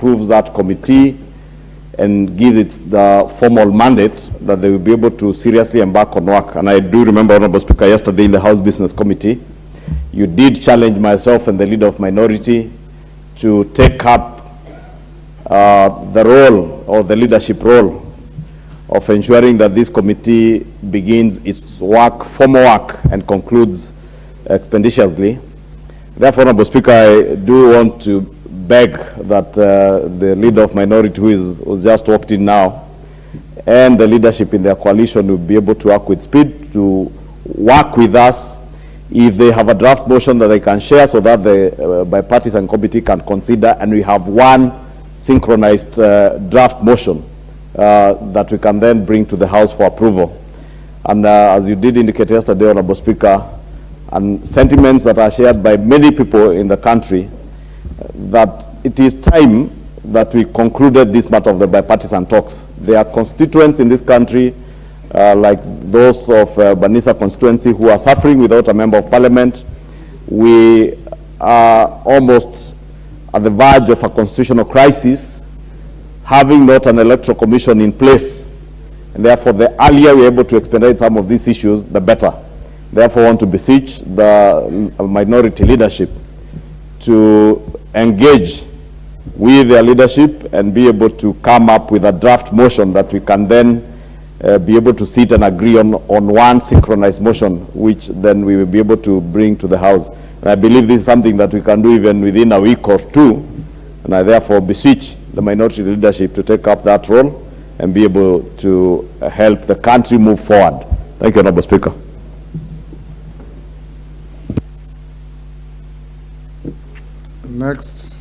approves that committee and gives it the formal mandate, that they will be able to seriously embark on work. And I do remember, Honorable Speaker, yesterday in the House Business Committee, you did challenge myself and the Leader of Minority to take up the role, or the leadership role, of ensuring that this committee begins its work, formal work, and concludes expeditiously. Therefore, Honorable Speaker, I do want to beg that the Leader of Minority, who's just walked in now, and the leadership in their coalition will be able to work with speed, to work with us if they have a draft motion that they can share, so that the bipartisan committee can consider, and we have one synchronized draft motion that we can then bring to the House for approval. And as you did indicate yesterday, Honorable Speaker, and sentiments that are shared by many people in the country, that it is time that we concluded this matter of the bipartisan talks. There are constituents in this country, like those of Banisa constituency, who are suffering without a member of parliament. We are almost at the verge of a constitutional crisis, having not an electoral commission in place. And therefore, the earlier we're able to expedite some of these issues, the better. Therefore, I want to beseech the minority leadership to engage with their leadership and be able to come up with a draft motion that we can then be able to sit and agree on one synchronized motion, which then we will be able to bring to the House. And I believe this is something that we can do even within a week or two. And I therefore beseech the minority leadership to take up that role and be able to help the country move forward. Thank you, Honorable Speaker. Next.